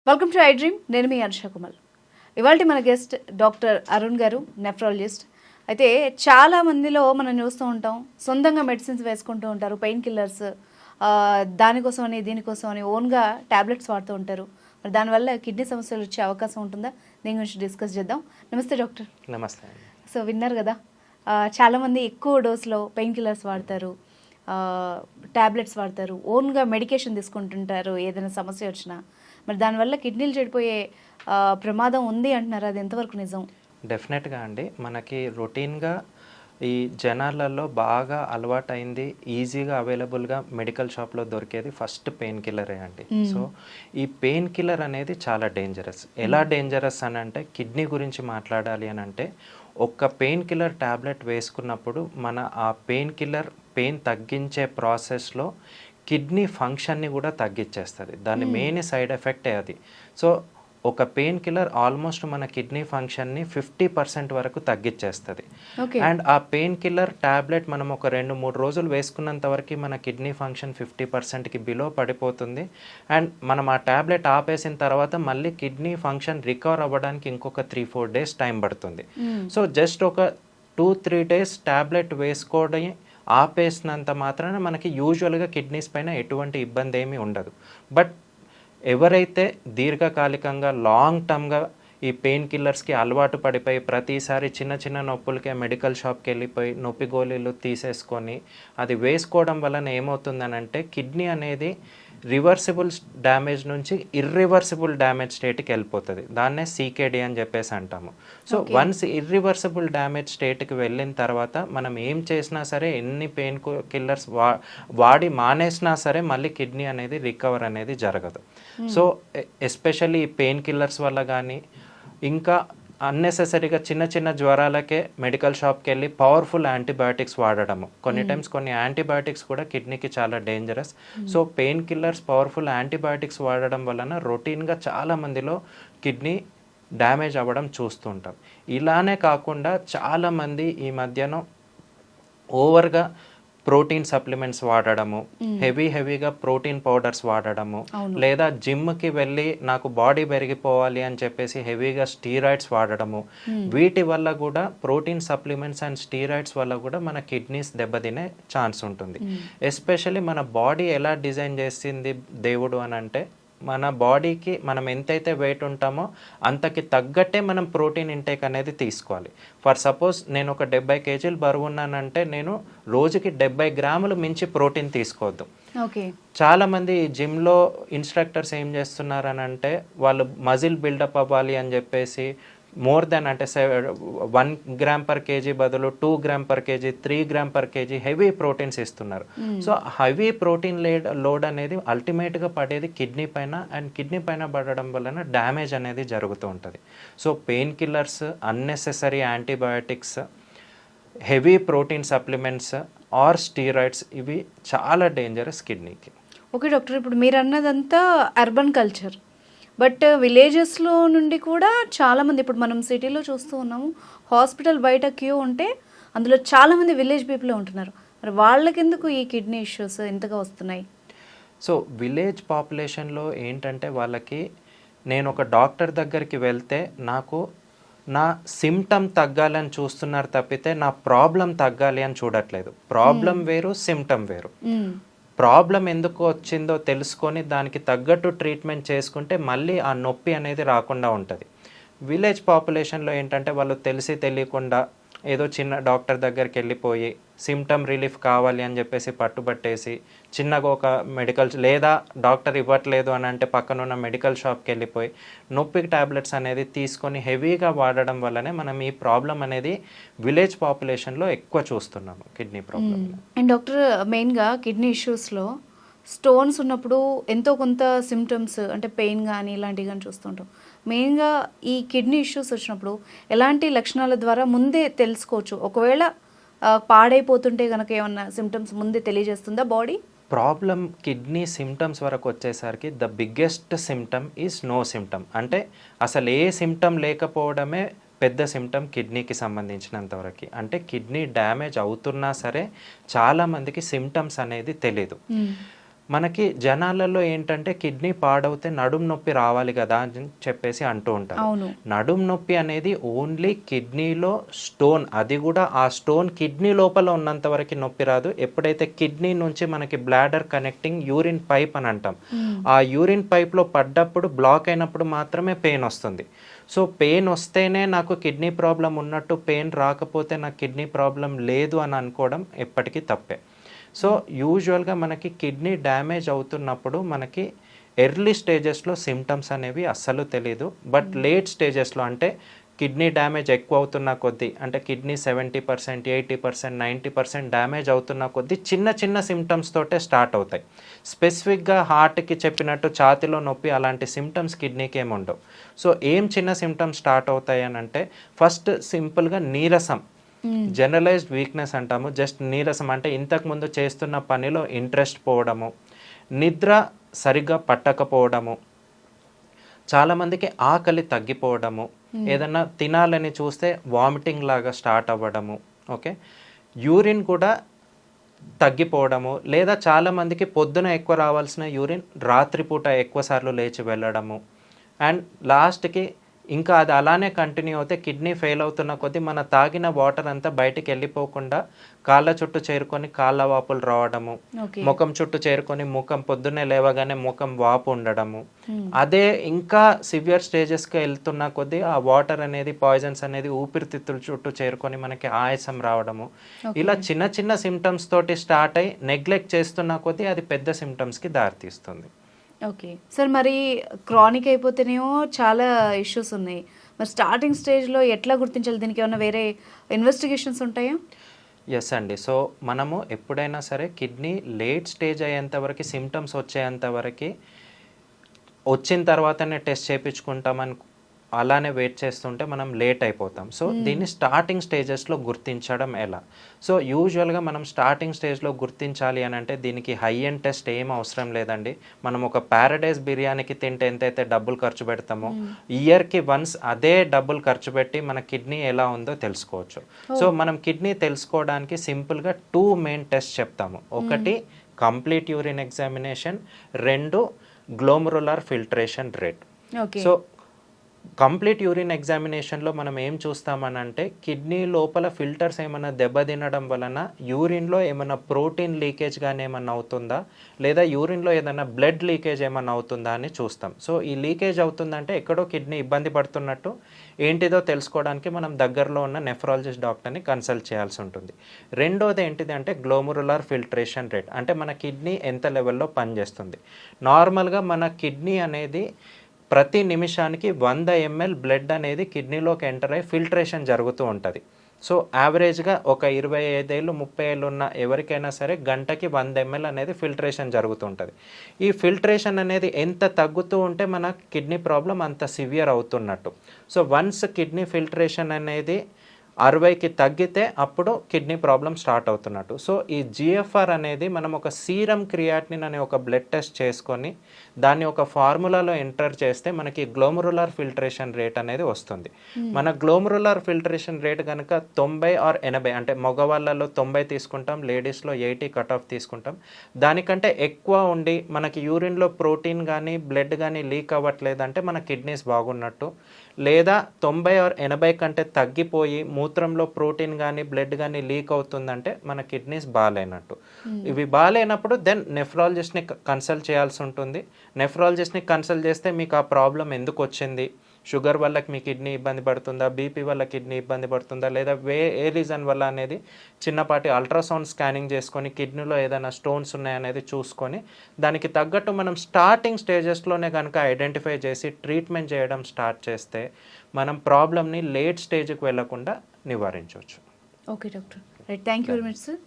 Welcome to I dream. నేను మీ హర్ష కుమల్. ఇవాళ మన గెస్ట్ డాక్టర్ అరుణ్ గారు, నెఫ్రాలజిస్ట్. అయితే చాలా మందిలో మనం చూస్తూ ఉంటాం, సొంతంగా మెడిసిన్స్ వేసుకుంటూ ఉంటారు, పెయిన్ కిల్లర్స్, దానికోసమని దీనికోసమని ఓన్గా ట్యాబ్లెట్స్ వాడుతూ ఉంటారు. మరి దానివల్ల కిడ్నీ సమస్యలు వచ్చే అవకాశం ఉంటుందా? దీని గురించి డిస్కస్ చేద్దాం. నమస్తే డాక్టర్. నమస్తే. సో విన్నారు కదా, చాలామంది ఎక్కువ డోస్లో పెయిన్ కిల్లర్స్ వాడతారు, ట్యాబ్లెట్స్ వాడతారు, ఓన్గా మెడికేషన్ తీసుకుంటుంటారు ఏదైనా సమస్య వచ్చినా. మరి దానివల్ల కిడ్నీలు చెడిపోయే ప్రమాదం ఉంది అంటున్నారు, అది ఎంతవరకు నిజం? డెఫినెట్గా అండి, మనకి రొటీన్గా ఈ జనాలలో బాగా అలవాటైంది, ఈజీగా అవైలబుల్గా మెడికల్ షాప్లో దొరికేది ఫస్ట్ పెయిన్ కిల్లరే అండి. సో ఈ పెయిన్ కిల్లర్ అనేది చాలా డేంజరస్. ఎలా డేంజరస్ అని అంటే, కిడ్నీ గురించి మాట్లాడాలి అని అంటే, ఒక్క పెయిన్ కిల్లర్ ట్యాబ్లెట్ వేసుకున్నప్పుడు మన ఆ పెయిన్ కిల్లర్ పెయిన్ తగ్గించే ప్రాసెస్లో కిడ్నీ ఫంక్షన్ని కూడా తగ్గించేస్తుంది. దాని మెయిన్ సైడ్ ఎఫెక్టే అది. సో ఒక పెయిన్ కిల్లర్ ఆల్మోస్ట్ మన కిడ్నీ ఫంక్షన్ని 50% వరకు తగ్గించేస్తుంది. అండ్ ఆ పెయిన్ కిల్లర్ ట్యాబ్లెట్ మనం ఒక 2-3 రోజులు వేసుకున్నంత వరకు మన కిడ్నీ ఫంక్షన్ 50%కి బిలో పడిపోతుంది. అండ్ మనం ఆ ట్యాబ్లెట్ ఆపేసిన తర్వాత మళ్ళీ కిడ్నీ ఫంక్షన్ రికవర్ అవ్వడానికి ఇంకొక 3-4 డేస్ టైం పడుతుంది. సో జస్ట్ ఒక 2-3 డేస్ ట్యాబ్లెట్ వేసుకోవడం ఆపేసినంత మాత్రాన మనకి యూజువల్గా కిడ్నీస్ పైన ఎటువంటి ఇబ్బంది ఏమీ ఉండదు. బట్ ఎవరైతే దీర్ఘకాలికంగా లాంగ్ టర్మ్గా ఈ పెయిన్ కిల్లర్స్కి అలవాటు పడిపోయి ప్రతిసారి చిన్న చిన్న నొప్పులకే మెడికల్ షాప్కి వెళ్ళిపోయి నొప్పి గోళీలు తీసేసుకొని అది వేసుకోవడం వలన ఏమవుతుందనంటే, కిడ్నీ అనేది రివర్సిబుల్ డ్యామేజ్ నుంచి ఇర్రివర్సిబుల్ డ్యామేజ్ స్టేట్కి వెళ్ళిపోతుంది. దాన్నే సీకేడి అని చెప్పేసి అంటాము. సో వన్స్ ఇర్రివర్సిబుల్ డ్యామేజ్ స్టేట్కి వెళ్ళిన తర్వాత మనం ఏం చేసినా సరే, ఎన్ని పెయిన్ కిల్లర్స్ వాడి మానేసినా సరే మళ్ళీ కిడ్నీ అనేది రికవర్ అనేది జరగదు. సో ఎస్పెషల్లీ ఈ పెయిన్ కిల్లర్స్ వల్ల కానీ, ఇంకా అన్నెసెసరీగా చిన్న చిన్న జ్వరాలకే మెడికల్ షాప్కి వెళ్ళి పవర్ఫుల్ యాంటీబయాటిక్స్ వాడడము, కొన్ని టైమ్స్ కొన్ని యాంటీబయాటిక్స్ కూడా కిడ్నీకి చాలా dangerous. So pain killers, powerful antibiotics వాడడం వలన రొటీన్గా చాలా మందిలో కిడ్నీ డ్యామేజ్ అవ్వడం చూస్తుంటాం. ఇలానే కాకుండా చాలామంది ఈ మధ్యన ఓవర్గా ప్రోటీన్ సప్లిమెంట్స్ వాడడము, హెవీగా ప్రోటీన్ పౌడర్స్ వాడడము, లేదా జిమ్కి వెళ్ళి నాకు బాడీ పెరిగిపోవాలి అని చెప్పేసి హెవీగా స్టీరాయిడ్స్ వాడడము, వీటి వల్ల కూడా ప్రోటీన్ సప్లిమెంట్స్ అండ్ స్టీరాయిడ్స్ వల్ల కూడా మన కిడ్నీస్ దెబ్బతినే ఛాన్స్ ఉంటుంది. ఎస్పెషల్లీ మన బాడీ ఎలా డిజైన్ చేసింది దేవుడు అని అంటే, మన బాడీకి మనం ఎంతైతే వెయిట్ ఉంటామో అంతకి తగ్గట్టే మనం ప్రోటీన్ ఇంటేక్ అనేది తీసుకోవాలి. ఫర్ సపోజ్ నేను ఒక 70 కేజీలు బరువు ఉన్నానంటే నేను రోజుకి 70 గ్రాములు మించి ప్రోటీన్ తీసుకోవద్దు. చాలామంది జిమ్లో ఇన్స్ట్రక్టర్స్ ఏం చేస్తున్నారని అంటే, వాళ్ళు మజిల్ బిల్డప్ అవ్వాలి అని చెప్పేసి మోర్ దెన్ అంటే 1 గ్రామ్ పర్ కేజీ బదులు 2 gram per KG, 3 gram per KG heavy proteins ఇస్తున్నారు. సో హెవీ ప్రోటీన్ లోడ్ అనేది అల్టిమేట్గా పడేది కిడ్నీ పైన, అండ్ కిడ్నీ పైన పడడం వలన డ్యామేజ్ అనేది జరుగుతూ ఉంటుంది. So painkillers, unnecessary antibiotics, heavy protein supplements or steroids, ఇవి చాలా డేంజరస్ కిడ్నీకి. ఓకే డాక్టర్, ఇప్పుడు మీరు అన్నదంతా అర్బన్ కల్చర్, బట్ విలేజెస్లో నుండి కూడా చాలామంది, ఇప్పుడు మనం సిటీలో చూస్తూ ఉన్నాము, హాస్పిటల్ బయట క్యూ ఉంటే అందులో చాలామంది విలేజ్ పీపుల్ ఉంటున్నారు. మరి వాళ్ళకెందుకు ఈ కిడ్నీ ఇష్యూస్ ఎంతగా వస్తున్నాయి? సో విలేజ్ పాపులేషన్లో ఏంటంటే, వాళ్ళకి నేను ఒక డాక్టర్ దగ్గరికి వెళ్తే నాకు నా సిమ్టమ్ తగ్గాలని చూస్తున్నారు తప్పితే నా ప్రాబ్లం తగ్గాలి అని చూడట్లేదు. ప్రాబ్లం వేరు, సిమ్టమ్ వేరు. ప్రాబ్లం ఎందుకు వచ్చిందో తెలుసుకొని దానికి తగ్గట్టు ట్రీట్మెంట్ చేసుకుంటే మళ్ళీ ఆ నొప్పి అనేది రాకుండా ఉంటుంది. విలేజ్ పాపులేషన్లో ఏంటంటే, వాళ్ళు తెలిసి తెలియకుండా ఏదో చిన్న డాక్టర్ దగ్గరికి వెళ్ళిపోయి సిమ్టమ్ రిలీఫ్ కావాలి అని చెప్పేసి పట్టుబట్టేసి చిన్నగా ఒక మెడికల్, లేదా డాక్టర్ ఇవ్వట్లేదు అని అంటే పక్కనున్న మెడికల్ షాప్కి వెళ్ళిపోయి నొప్పికి ట్యాబ్లెట్స్ అనేది తీసుకొని హెవీగా వాడడం వల్లనే మనం ఈ ప్రాబ్లం అనేది విలేజ్ పాపులేషన్లో ఎక్కువ చూస్తున్నాము, కిడ్నీ ప్రాబ్లం. అండ్ డాక్టర్, మెయిన్గా కిడ్నీ ఇష్యూస్లో స్టోన్స్ ఉన్నప్పుడు ఎంతో కొంత సిమ్టమ్స్ అంటే పెయిన్ కానీ ఇలాంటివి కానీ చూస్తుంటాం. మెయిన్గా ఈ కిడ్నీ ఇష్యూస్ వచ్చినప్పుడు ఎలాంటి లక్షణాల ద్వారా ముందే తెలుసుకోవచ్చు? ఒకవేళ పాడైపోతుంటే కనుక ఏమన్నా సిమ్టమ్స్ ముందే తెలియజేస్తుందా బాడీ? ప్రాబ్లం కిడ్నీ సిమ్టమ్స్ వరకు వచ్చేసరికి the biggest symptom is no symptom. అంటే అసలు ఏ సిమ్టమ్ లేకపోవడమే పెద్ద సిమ్టమ్ కిడ్నీకి సంబంధించినంతవరకు. అంటే కిడ్నీ డ్యామేజ్ అవుతున్నా సరే చాలామందికి సిమ్టమ్స్ అనేది తెలీదు. మనకి జనాలలో ఏంటంటే కిడ్నీ పాడవుతే నడుం నొప్పి రావాలి కదా అని చెప్పేసి అంటూ ఉంటారు. అవును. నడుం నొప్పి అనేది ఓన్లీ కిడ్నీలో స్టోన్, అది కూడా ఆ స్టోన్ కిడ్నీ లోపల ఉన్నంత వరకు నొప్పి రాదు. ఎప్పుడైతే కిడ్నీ నుంచి మనకి బ్లాడర్ కనెక్టింగ్ యూరిన్ పైప్ అని అంటాం, ఆ యూరిన్ పైప్లో పడ్డప్పుడు బ్లాక్ అయినప్పుడు మాత్రమే పెయిన్ వస్తుంది. సో పెయిన్ వస్తేనే నాకు కిడ్నీ ప్రాబ్లం ఉన్నట్టు, పెయిన్ రాకపోతే నాకు కిడ్నీ ప్రాబ్లం లేదు అని అనుకోవడం ఎప్పటికీ తప్పే. సో యూజువల్గా మనకి కిడ్నీ డ్యామేజ్ అవుతున్నప్పుడు మనకి ఎర్లీ స్టేజెస్లో సిమ్టమ్స్ అనేవి అస్సలు తెలీదు. బట్ లేట్ స్టేజెస్లో అంటే కిడ్నీ డ్యామేజ్ ఎక్కువ అవుతున్న కొద్దీ, అంటే కిడ్నీ 70%, 80%, 90% డ్యామేజ్ అవుతున్న కొద్దీ చిన్న చిన్న సిమ్టమ్స్ తోటే స్టార్ట్ అవుతాయి. స్పెసిఫిక్గా హార్ట్కి చెప్పినట్టు ఛాతిలో నొప్పి అలాంటి సిమ్టమ్స్ కిడ్నీకి ఏమి ఉండవు. సో ఏం చిన్న సిమ్టమ్స్ స్టార్ట్ అవుతాయి అని అంటే, ఫస్ట్ సింపుల్గా నీరసం, జనరలైజ్డ్ వీక్నెస్ అంటాము. జస్ట్ నీరసం అంటే ఇంతకుముందు చేస్తున్న పనిలో ఇంట్రెస్ట్ పోవడము, నిద్ర సరిగ్గా పట్టకపోవడము, చాలామందికి ఆకలి తగ్గిపోవడము, ఏదన్నా తినాలని చూస్తే వామిటింగ్ లాగా స్టార్ట్ అవ్వడము, ఓకే, యూరిన్ కూడా తగ్గిపోవడము, లేదా చాలామందికి పొద్దున ఎక్కువ రావాల్సిన యూరిన్ రాత్రిపూట ఎక్కువసార్లు లేచి వెళ్ళడము, అండ్ లాస్ట్కి ఇంకా అది అలానే కంటిన్యూ అవుతే కిడ్నీ ఫెయిల్ అవుతున్న కొద్దీ మన తాగిన వాటర్ అంతా బయటికి వెళ్ళిపోకుండా కాళ్ళ చుట్టూ చేరుకొని కాళ్ళ వాపులు రావడము, ముఖం చుట్టూ చేరుకొని ముఖం పొద్దున్నే లేవగానే ముఖం వాపు ఉండడము, అదే ఇంకా సివియర్ స్టేజెస్కి వెళ్తున్న కొద్దీ ఆ వాటర్ అనేది, పాయిజన్స్ అనేది ఊపిరితిత్తుల చుట్టూ చేరుకొని మనకి ఆయాసం రావడము, ఇలా చిన్న చిన్న సిమ్టమ్స్ తోటి స్టార్ట్ అయ్యి నెగ్లెక్ట్ చేస్తున్న కొద్దీ అది పెద్ద సిమ్టమ్స్కి దారితీస్తుంది. ఓకే సార్, మరి క్రానిక్ అయిపోతేనేమో చాలా ఇష్యూస్ ఉన్నాయి. మరి స్టార్టింగ్ స్టేజ్లో ఎట్లా గుర్తించాలి? దీనికి ఏమైనా వేరే ఇన్వెస్టిగేషన్స్ ఉంటాయా? ఎస్ అండి. సో మనము ఎప్పుడైనా సరే కిడ్నీ లేట్ స్టేజ్ అయ్యేంతవరకు, సిమ్టమ్స్ వచ్చేంతవరకు, వచ్చిన తర్వాతనే టెస్ట్ చేయించుకుంటామని అలానే వెయిట్ చేస్తుంటే మనం లేట్ అయిపోతాం. సో దీన్ని స్టార్టింగ్ స్టేజెస్లో గుర్తించడం ఎలా? సో యూజువల్గా మనం స్టార్టింగ్ స్టేజ్లో గుర్తించాలి అని అంటే దీనికి హై ఎండ్ టెస్ట్ ఏం అవసరం లేదండి. మనం ఒక ప్యారడైజ్ బిర్యానీకి తింటే ఎంతైతే డబ్బులు ఖర్చు పెడతామో, ఇయర్కి వన్స్ అదే డబ్బులు ఖర్చు పెట్టి మన కిడ్నీ ఎలా ఉందో తెలుసుకోవచ్చు. సో మనం కిడ్నీ తెలుసుకోవడానికి సింపుల్గా 2 మెయిన్ టెస్ట్ చెప్తాము. ఒకటి complete urine examination, 2 glomerular filtration rate. So complete urine ఎగ్జామినేషన్లో మనం ఏం చూస్తామనంటే, కిడ్నీ లోపల ఫిల్టర్స్ ఏమైనా దెబ్బతినడం వలన యూరిన్లో ఏమైనా ప్రోటీన్ లీకేజ్ కానీ ఏమైనా అవుతుందా, లేదా యూరిన్లో ఏదైనా బ్లడ్ లీకేజ్ ఏమైనా అవుతుందా అని చూస్తాం. సో ఈ లీకేజ్ అవుతుందంటే ఎక్కడో కిడ్నీ ఇబ్బంది పడుతున్నట్టు, ఏంటిదో తెలుసుకోవడానికి మనం దగ్గరలో ఉన్న నెఫ్రాలజిస్ట్ డాక్టర్ని కన్సల్ట్ చేయాల్సి ఉంటుంది. రెండోది ఏంటిది అంటే గ్లోమరులార్ ఫిల్ట్రేషన్ రేట్, అంటే మన కిడ్నీ ఎంత లెవెల్లో పనిచేస్తుంది. నార్మల్గా మన కిడ్నీ అనేది ప్రతి నిమిషానికి 100 ml బ్లడ్ అనేది కిడ్నీలోకి ఎంటర్ అయ్యి ఫిల్ట్రేషన్ జరుగుతూ ఉంటుంది. సో యావరేజ్గా ఒక 25 ఏళ్ళు 30 ఏళ్ళు ఉన్న ఎవరికైనా సరే గంటకి 100 ml అనేది ఫిల్ట్రేషన్ జరుగుతుంటుంది. ఈ ఫిల్ట్రేషన్ అనేది ఎంత తగ్గుతూ ఉంటే మన కిడ్నీ ప్రాబ్లం అంత సివియర్ అవుతున్నట్టు. సో వన్స్ కిడ్నీ ఫిల్ట్రేషన్ అనేది 60కి తగ్గితే అప్పుడు కిడ్నీ ప్రాబ్లం స్టార్ట్ అవుతున్నట్టు. సో ఈ జిఎఫ్ఆర్ అనేది మనం ఒక సీరం క్రియాటినిన్ అనే ఒక బ్లడ్ టెస్ట్ చేసుకొని దాన్ని ఒక ఫార్ములాలో ఎంటర్ చేస్తే మనకి గ్లోమరులార్ ఫిల్ట్రేషన్ రేట్ అనేది వస్తుంది. మన గ్లోమరులార్ ఫిల్ట్రేషన్ రేట్ కనుక 90 or 80, అంటే మగవాళ్ళలో 90 తీసుకుంటాం, లేడీస్లో 80 కట్ ఆఫ్ తీసుకుంటాం. దానికంటే ఎక్కువ ఉండి మనకి యూరిన్లో ప్రోటీన్ కానీ బ్లడ్ కానీ లీక్ అవ్వట్లేదు అంటే మన కిడ్నీస్ బాగున్నట్టు. లేదా 90 or 80 కంటే తగ్గిపోయి మూత్రంలో ప్రోటీన్ కానీ బ్లడ్ కానీ లీక్ అవుతుందంటే మన కిడ్నీస్ బాగాలేనట్టు. ఇవి బాగాలేనప్పుడు దెన్ నెఫ్రాలజిస్ట్ని కన్సల్ట్ చేయాల్సి ఉంటుంది. నెఫ్రాలజిస్ట్ని కన్సల్ట్ చేస్తే మీకు ఆ ప్రాబ్లం ఎందుకు వచ్చింది, షుగర్ వల్ల మీ కిడ్నీ ఇబ్బంది పడుతుందా, బీపీ వల్ల కిడ్నీ ఇబ్బంది పడుతుందా, లేదా ఏ రీజన్ వల్ల అనేది చిన్నపాటి అల్ట్రాసౌండ్ స్కానింగ్ చేసుకొని కిడ్నీలో ఏదైనా స్టోన్స్ ఉన్నాయనేది చూసుకొని దానికి తగ్గట్టు మనం స్టార్టింగ్ స్టేజెస్లోనే కనుక ఐడెంటిఫై చేసి ట్రీట్మెంట్ చేయడం స్టార్ట్ చేస్తే మనం ప్రాబ్లమ్ని లేట్ స్టేజ్కి వెళ్లకుండా నివారించవచ్చు. Okay doctor, right, thank you very much sir.